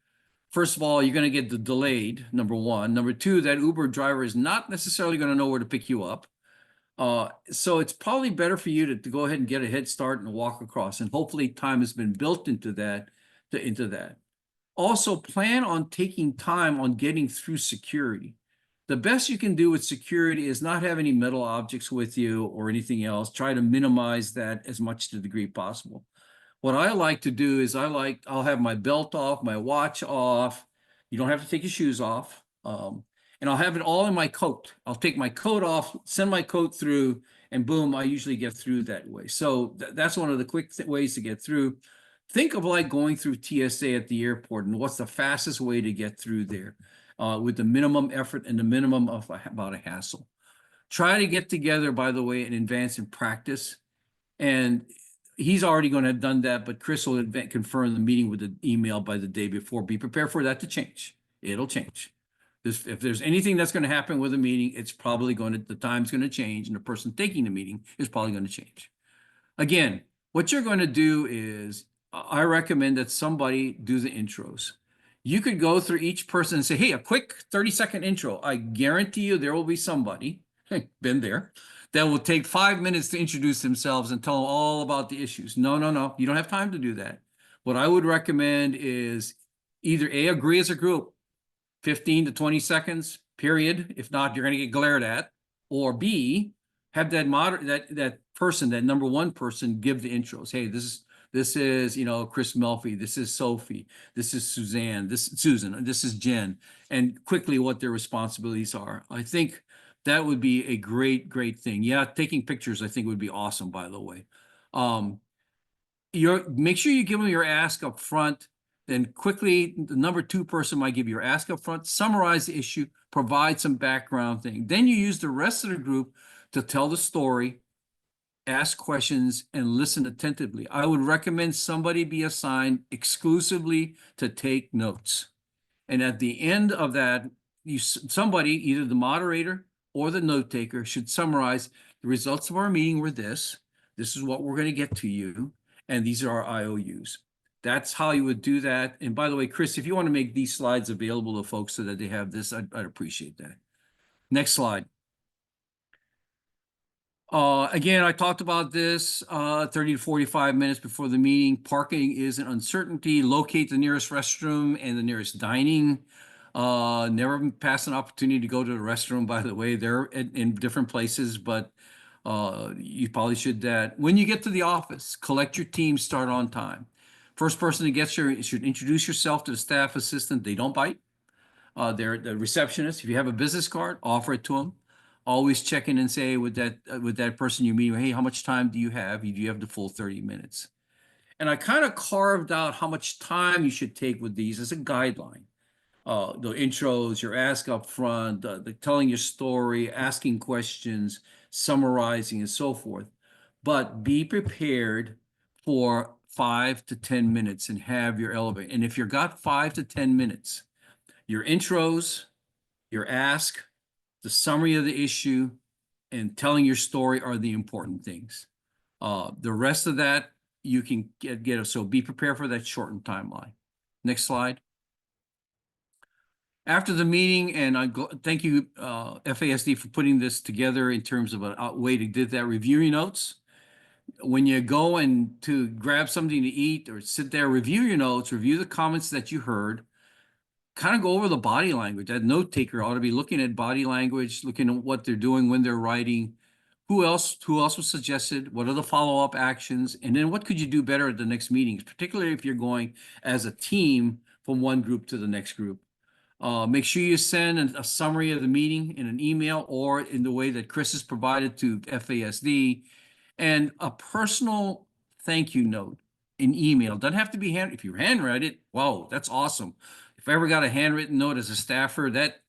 S3: first of all, you're going to get delayed, number one. Number two, that Uber driver is not necessarily going to know where to pick you up. So it's probably better for you to go ahead and get a head start and walk across. And hopefully time has been built into that. Also, plan on taking time on getting through security. The best you can do with security is not have any metal objects with you or anything else. Try to minimize that as much to the degree possible. What I like to do is I'll have my belt off, my watch off. You don't have to take your shoes off. And I'll have it all in my coat. I'll take my coat off, send my coat through, and boom, I usually get through that way. So that's one of the quick ways to get through. Think of like going through TSA at the airport and what's the fastest way to get through there with the minimum effort and the minimum of about a hassle. Try to get together, by the way, in advance and practice. And he's already going to have done that, but Chris will confirm the meeting with the email by the day before. Be prepared for that to change. It'll change. If there's anything that's going to happen with a meeting, it's probably the time's going to change, and the person taking the meeting is probably going to change. Again, what you're going to do is, I recommend that somebody do the intros. You could go through each person and say, hey, a quick 30-second intro. I guarantee you there will be somebody, been there, that will take 5 minutes to introduce themselves and tell them all about the issues. No, you don't have time to do that. What I would recommend is either A, agree as a group, 15 to 20 seconds, period. If not, you're going to get glared at. Or B, have that person, that number one person, give the intros. Hey, this is Chris Melfi. This is Sophie. This is Susan. This is Jen, and quickly what their responsibilities are. I think that would be a great thing. Yeah, taking pictures I think would be awesome. By the way, make sure you give them your ask up front. Then quickly, the number two person might give you your ask up front, summarize the issue, provide some background thing. Then you use the rest of the group to tell the story, ask questions, and listen attentively. I would recommend somebody be assigned exclusively to take notes. And at the end of that, somebody, either the moderator or the note taker, should summarize the results of our meeting were this. This is what we're going to get to you, and these are our IOUs. That's how you would do that. And by the way, Chris, if you want to make these slides available to folks so that they have this, I'd appreciate that. Next slide. Again, I talked about this 30 to 45 minutes before the meeting. Parking is an uncertainty. Locate the nearest restroom and the nearest dining. Never pass an opportunity to go to the restroom, by the way. They're in different places, but you probably should that. When you get to the office, collect your team, start on time. First person to get you should introduce yourself to the staff assistant. They don't bite. They're the receptionist. If you have a business card, offer it to them. Always check in and say with that person you meet, hey, how much time do you have? Do you have the full 30 minutes? And I kind of carved out how much time you should take with these as a guideline. The intros, your ask up front, the telling your story, asking questions, summarizing, and so forth. But be prepared for 5 to 10 minutes and have your elevator. And if you've got 5 to 10 minutes, your intros, your ask, the summary of the issue, and telling your story are the important things. The rest of that you can get. So be prepared for that shortened timeline. Next slide. After the meeting, and thank you, FASD, for putting this together in terms of a way to do that. Review your notes. When you go and to grab something to eat or sit there, review your notes, review the comments that you heard, kind of go over the body language. That note taker ought to be looking at body language, looking at what they're doing when they're writing. Who else was suggested? What are the follow-up actions? And then what could you do better at the next meetings, particularly if you're going as a team from one group to the next group. Make sure you send a summary of the meeting in an email or in the way that Chris has provided to FASD, and a personal thank you note in email. Doesn't have to be if you handwrite it, wow, that's awesome. If I ever got a handwritten note as a staffer, that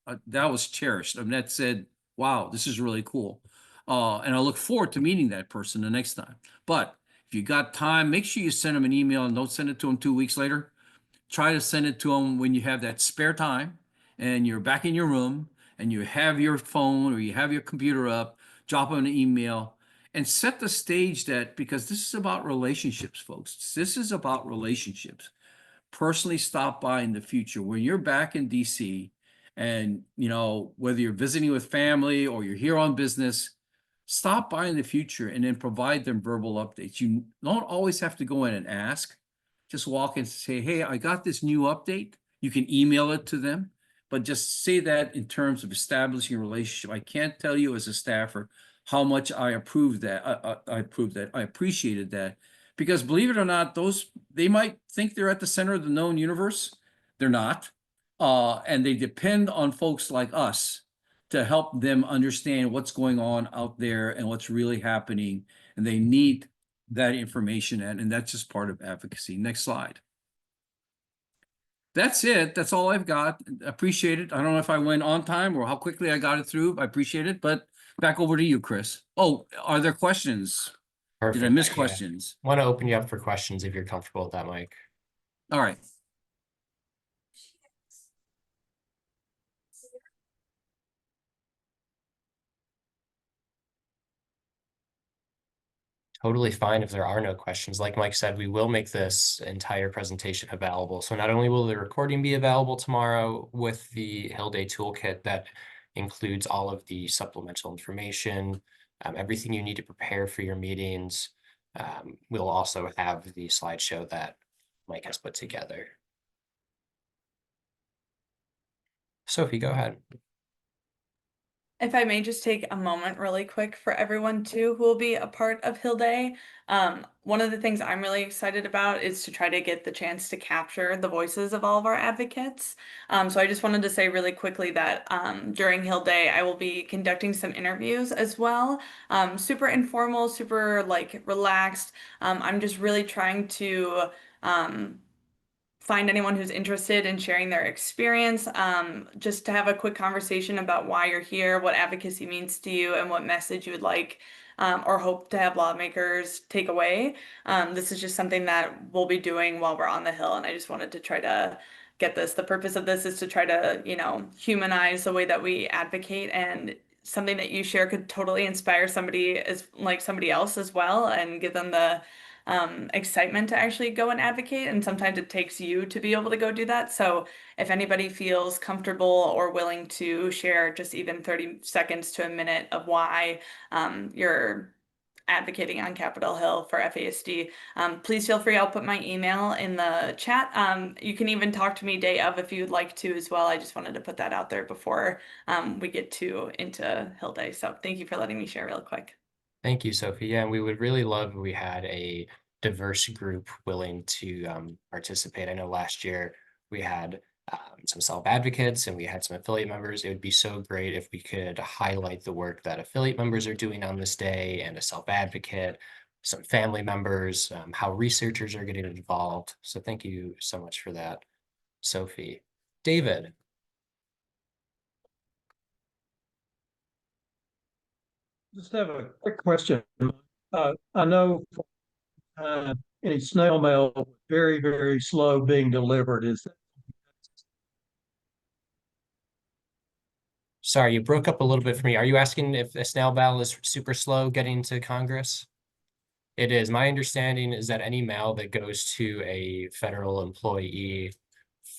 S3: was cherished. I mean, that said, wow, this is really cool. And I look forward to meeting that person the next time. But if you got time, make sure you send them an email and don't send it to them 2 weeks later. Try to send it to them when you have that spare time and you're back in your room and you have your phone or you have your computer up, drop them an email and set the stage because this is about relationships, folks. This is about relationships. Personally stop by in the future when you're back in DC and, whether you're visiting with family or you're here on business, stop by in the future and then provide them verbal updates. You don't always have to go in and ask. Just walk in and say, hey, I got this new update. You can email it to them, but just say that in terms of establishing a relationship. I can't tell you as a staffer how much I approve that. I approve that. I appreciated that. Because believe it or not, they might think they're at the center of the known universe. They're not. And they depend on folks like us to help them understand what's going on out there and what's really happening. And they need that information, and that's just part of advocacy. Next slide. That's it. That's all I've got. Appreciate it. I don't know if I went on time or how quickly I got it through. I appreciate it, but back over to you, Chris. Oh, are there questions?
S2: Perfect.
S3: Did I miss
S2: Yeah.
S3: questions?
S2: Want to open you up for questions if you're comfortable with that, Mike.
S3: All right.
S2: Totally fine if there are no questions. Like Mike said, we will make this entire presentation available. So not only will the recording be available tomorrow with the Hill Day Toolkit that includes all of the supplemental information, everything you need to prepare for your meetings. We'll also have the slideshow that Mike has put together. Sophie, go ahead.
S4: If I may just take a moment really quick for everyone too who will be a part of Hill Day. One of the things I'm really excited about is to try to get the chance to capture the voices of all of our advocates. So I just wanted to say really quickly that during Hill Day, I will be conducting some interviews as well. Super informal, super like relaxed. I'm just really trying to find anyone who's interested in sharing their experience, just to have a quick conversation about why you're here, what advocacy means to you, and what message you would like or hope to have lawmakers take away. This is just something that we'll be doing while we're on the Hill, and I just wanted to try to get this. The purpose of this is to try to, humanize the way that we advocate, and something that you share could totally inspire somebody as like somebody else as well, and give them the excitement to actually go and advocate. And sometimes it takes you to be able to go do that. So if anybody feels comfortable or willing to share just even 30 seconds to a minute of why you're advocating on Capitol Hill for FASD, please feel free. I'll put my email in the chat. You can even talk to me day of if you'd like to as well. I just wanted to put that out there before we get into Hill Day. So thank you for letting me share real quick.
S2: Thank you, Sophie. Yeah, and we would really love if we had a diverse group willing to participate. I know last year we had some self-advocates and we had some affiliate members. It would be so great if we could highlight the work that affiliate members are doing on this day, and a self-advocate, some family members, how researchers are getting involved. So thank you so much for that, Sophie. David.
S6: Just have a quick question. I know any snail mail was very, very slow being delivered.
S2: Sorry, you broke up a little bit for me. Are you asking if a snail mail is super slow getting to Congress? It is. My understanding is that any mail that goes to a federal employee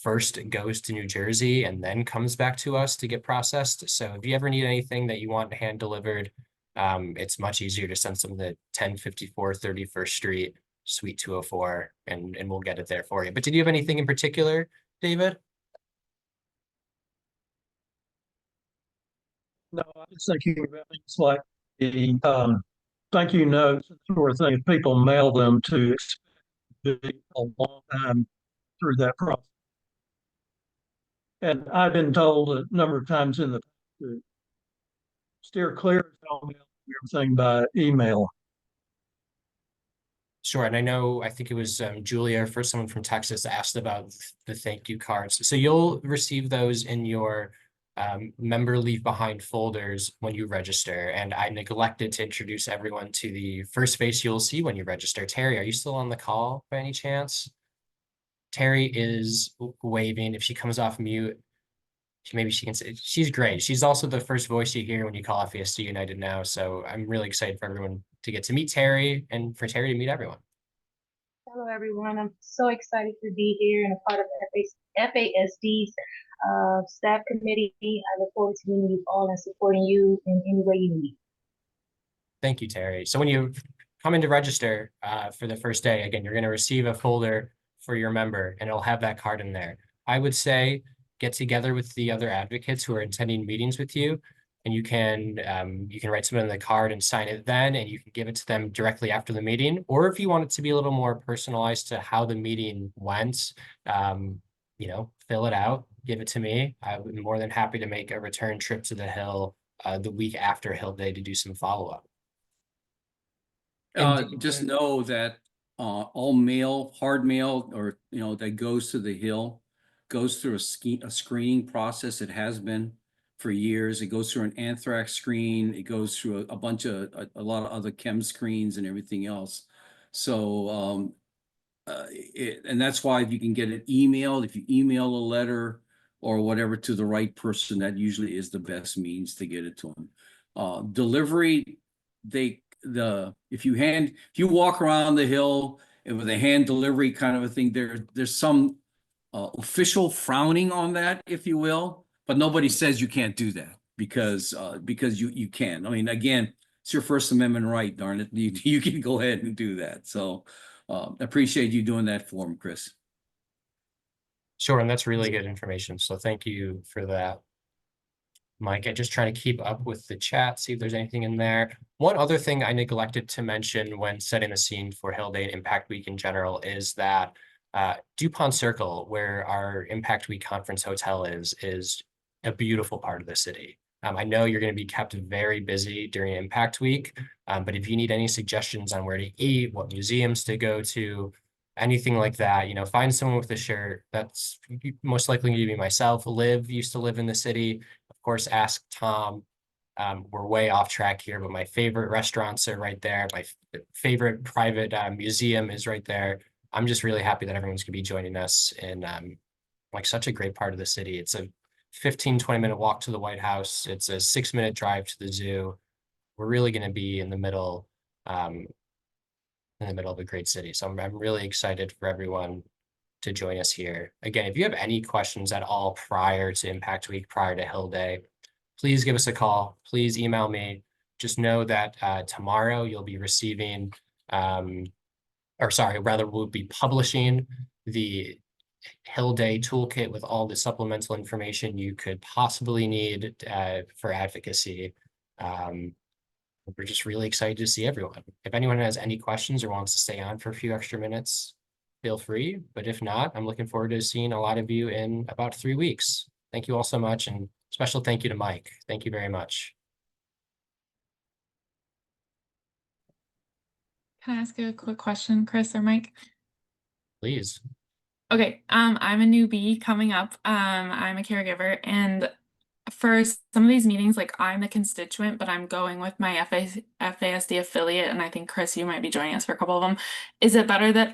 S2: first goes to New Jersey and then comes back to us to get processed. So if you ever need anything that you want hand delivered, it's much easier to send something to 1054 31st Street, Suite 204, and we'll get it there for you. But did you have anything in particular, David?
S6: No, I was thinking about things like the thank you notes, sort of thing. If people mail them to expect a long time through that process. And I've been told a number of times in the past to steer clear of everything by email.
S2: Sure, and I think it was Julia, for someone from Texas, asked about the thank you cards. So you'll receive those in your member leave behind folders when you register. And I neglected to introduce everyone to the first face you'll see when you register. Terry, are you still on the call by any chance? Terry is waving. If she comes off mute, maybe she can say, she's great. She's also the first voice you hear when you call FASD United now. So I'm really excited for everyone to get to meet Terry and for Terry to meet everyone.
S7: Hello, everyone. I'm so excited to be here and a part of FASD's staff committee. I look forward to meeting you all and supporting you in any way you need.
S2: Thank you, Terry. So when you come in to register for the first day, again, you're going to receive a folder for your member, and it'll have that card in there. I would say get together with the other advocates who are attending meetings with you, and you can write something on the card and sign it then, and you can give it to them directly after the meeting. Or if you want it to be a little more personalized to how the meeting went, fill it out, give it to me. I would be more than happy to make a return trip to the Hill the week after Hill Day to do some follow-up.
S3: Just know that all mail, hard mail, or that goes to the Hill, goes through a screening process. It has been for years. It goes through an anthrax screen. It goes through a bunch of a lot of other chem screens and everything else. So and that's why if you can get it emailed, if you email a letter or whatever to the right person, that usually is the best means to get it to them. Delivery, if you walk around the Hill and with a hand delivery kind of a thing, there's some official frowning on that, if you will, but nobody says you can't do that because you can. I mean, again, it's your First Amendment right, darn it. You can go ahead and do that. So appreciate you doing that for him, Chris.
S2: Sure, and that's really good information. So thank you for that. Mike. I just try to keep up with the chat, see if there's anything in there. One other thing I neglected to mention when setting the scene for Hill Day and Impact Week in general is that DuPont Circle, where our Impact Week conference hotel is a beautiful part of the city. I know you're going to be kept very busy during Impact Week, but if you need any suggestions on where to eat, what museums to go to, anything like that, find someone with a shirt. That's most likely going to be myself. Liv used to live in the city. Of course, ask Tom. We're way off track here, but my favorite restaurants are right there. My favorite private museum is right there. I'm just really happy that everyone's going to be joining us in like such a great part of the city. It's a 15-20 minute walk to the White House. It's a 6-minute drive to the zoo. We're really going to be in the middle of a great city. So I'm really excited for everyone to join us here. Again, if you have any questions at all prior to Impact Week, prior to Hill Day, please give us a call. Please email me. Just know that tomorrow you'll be receiving, we'll be publishing the Hill Day toolkit with all the supplemental information you could possibly need for advocacy. We're just really excited to see everyone. If anyone has any questions or wants to stay on for a few extra minutes, feel free. But if not, I'm looking forward to seeing a lot of you in about 3 weeks. Thank you all so much. And special thank you to Mike. Thank you very much.
S8: Can I ask a quick question, Chris or Mike?
S2: Please.
S8: Okay, I'm a newbie coming up. I'm a caregiver, and for some of these meetings, like I'm the constituent, but I'm going with my FASD affiliate, and I think Chris, you might be joining us for a couple of them. Is it better that